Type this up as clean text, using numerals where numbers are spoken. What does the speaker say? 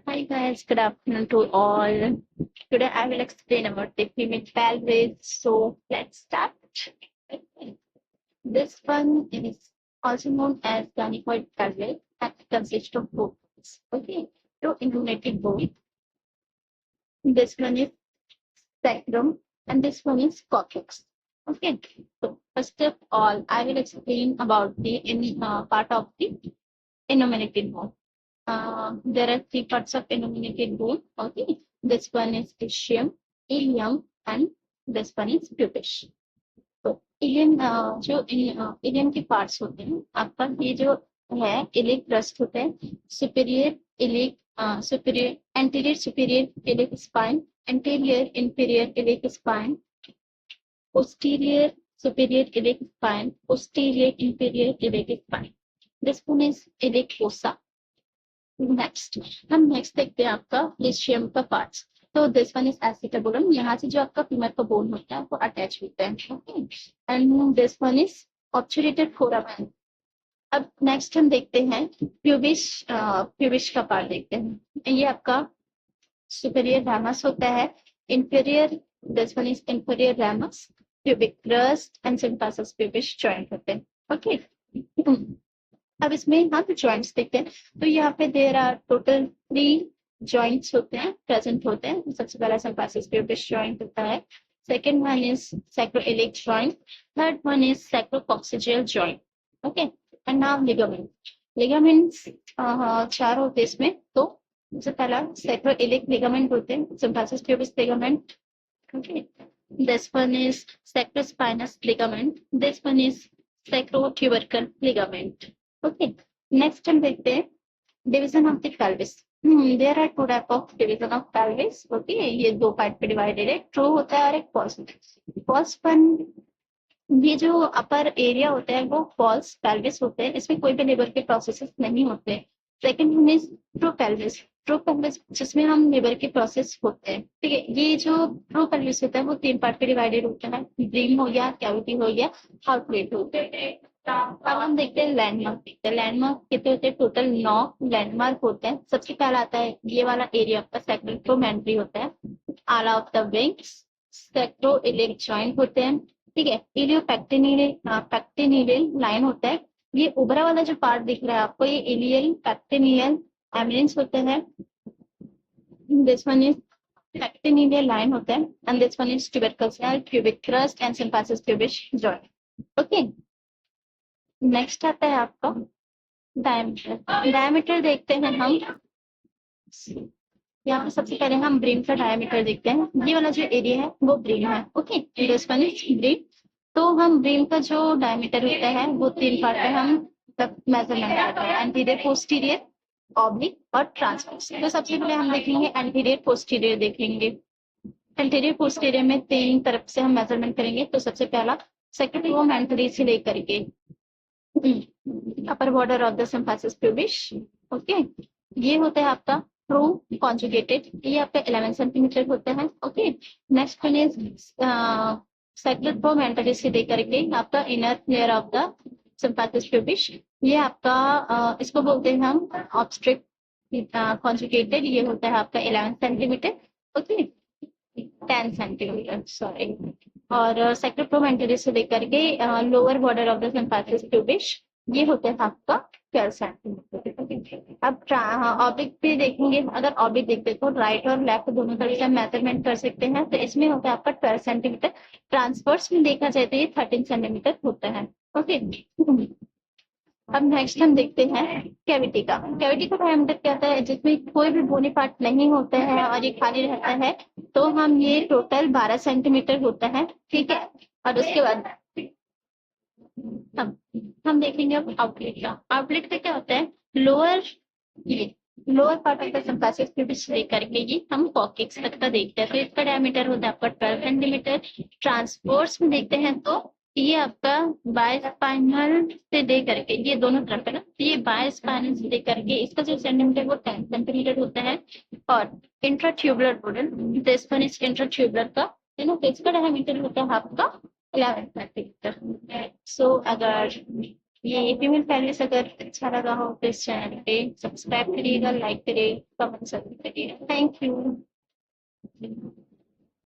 Hi guys, good afternoon to all. Today I will explain about the female pelvis. So let's start. This one is also known as gynecoid pelvis and it consists of both. Okay, two innervated bone. This one is sacrum and this one is coccyx. Okay, so first of all, I will explain about the part of the innominated bone. There are three parts of innominated bone. Okay, this one is ischium, ilium, and this one is pubis. तो ilium जो ilium के parts होते हैं आपका ये जो है iliac crust होता है superior iliac superior anterior superior iliac spine anterior inferior iliac spine posterior superior iliac spine posterior inferior iliac spine. This one is iliac fossa. Next हम नेक्स्ट देखते हैं आपका इशियम का पार्ट्स. तो दिस वन इज एसिटाबुलम. यहाँ से जो आपका फीमर का बोन होता है वो अटैच होता है. Okay and this one is obturated foramen. अब नेक्स्ट हम देखते हैं प्यूबिस. प्यूबिस का पार्ट देखते हैं. ये आपका सुपीरियर रामस होता है. Inferior this one is inferior ramus. Pubic crest and symphysis pubis joint होते हैं. ओके अब इसमें हम जॉइंट्स देखते हैं. तो यहाँ पे देर आर टोटल 3 जॉइंट्स होते हैं प्रेजेंट होते हैं. सबसे पहला सिम्पासिस प्यूबिस जॉइंट होता है. Second one is sacroiliac joint. Third one is sacrococcygeal joint. Okay and now ligament. Ligaments 4 होते हैं इसमें. तो सबसे पहला सैक्रोइलिक लिगामेंट होते हैं. Symphysis pubis ligament. Okay this one is sacrospinous ligament. This one is sacrotubercle ligament. Okay next हम देखते हैं division of the pelvis. There are 2 type of division of pelvis. Okay ये 2 पार्ट पे डिवाइडेड है. True होता है और एक फॉल्स. फॉल्स वन ये जो अपर एरिया होता है वो फॉल्स पेल्विस होते हैं. इसमें कोई भी लेबर के प्रोसेसेस नहीं होते. Second one is true pelvis. True pelvis जिसमें हम लेबर के प्रोसेस होते हैं. ठीक है ये जो ट्रू पेल्विस होता है वो 3 पार्ट पे डिवाइडेड होता है. ब्रीम हो गया, कैविटी हो गया, आउटलेट हो गया. अब हम देखते हैं लैंडमार्क. देखते हैं लैंडमार्क कितने होते हैं. टोटल 9 लैंडमार्क होते हैं. सबसे पहला आता है ये वाला एरिया आपका सैक्रोमेंट्री होता है. आला ऑफ द विंग्स सैक्रोइलिक जॉइंट होते हैं. ठीक है इलियोपेक्टिनियल लाइन होता है. ये उभरा वाला जो पार्ट दिख रहा है आपको ये इलियल पेक्टिनियल एमिनेंस होते हैं. This one is pectineal line होता है and this one is tubercle cell pubic crest and symphysis pubis joint. Okay next आता है आपका डायमीटर. डायमीटर देखते हैं हम. यहाँ पे सबसे पहले हम ब्रीम का डायमीटर देखते हैं. ये वाला जो एरिया है वो ब्रीम है. Okay this one is brim. तो हम ब्रीम का जो डायमीटर होता है वो 3 पार्ट में हम मेजरमेंट करते हैं. एंटीरियर पोस्टीरियर ऑब्लिक और ट्रांसवर्स. तो सबसे पहले हम देखेंगे एंटीरियर पोस्टीरियर देखेंगे. एंटीरियर पोस्टीरियर में 3 तरफ से हम मेजरमेंट करेंगे. तो सबसे पहला सैक्रोमेंट्री से लेकर के upper border of the symphysis pubis. Okay ये होता है आपका ट्रू कॉन्जुगेटेड. ये आपका 11 सेंटीमीटर होता है. Okay next one is sacral promontory से लेकर के आपका inner layer of the symphysis pubis. ये आपका इसको बोलते हैं हम ऑब्स्ट्रिक कॉन्जुगेटेड. ये होता है आपका 11 सेंटीमीटर. Okay 10 centimetre sorry. और सैक्रोमेंट्री से लेकर के lower border of the symphysis pubis ये होते हैं आपका 12 सेंटीमीटर. अब ऑब्लिक पे देखेंगे. अगर ऑब्लिक देखते तो राइट और लेफ्ट दोनों तरफ से मेजरमेंट कर सकते हैं. तो इसमें होता है आपका 12 सेंटीमीटर. ट्रांसवर्स में देखा जाए तो ये 13 सेंटीमीटर होता है. ओके अब नेक्स्ट हम देखते हैं कैविटी का. कैविटी का डायमीटर क्या होता है. जिसमें कोई भी बोनी पार्ट नहीं होता है और ये खाली रहता है. तो हम ये टोटल 12 सेंटीमीटर होता है. ठीक है और उसके बाद हम देखेंगे अब आउटलेट का. आउटलेट का क्या होता है लोअर ये lower part of the symphysis pubis लेकर के ये हम कॉक्सिक्स तक का देखते हैं. तो इसका डायमीटर होता है आपका 12 सेंटीमीटर. ट्रांसवर्स में देखते हैं तो ये आपका बायस्पाइनल से दे करके ये दोनों तरफ है ना. ये बायस्पाइनल से दे करके इसका जो सेंटीमीटर वो 10 सेंटीमीटर होता है. और इंट्राट्यूबुलर बॉर्डर दिस वन इज इंट्राट्यूबुलर का है ना. तो इसका डायमीटर होता है आपका 11 सेंटीमीटर. सो अगर ये फीमेल पैलेस अगर अच्छा लगा हो तो इस चैनल पे सब्सक्राइब करिएगा, लाइक करिए, कमेंट जरूर करिएगा। Thank you.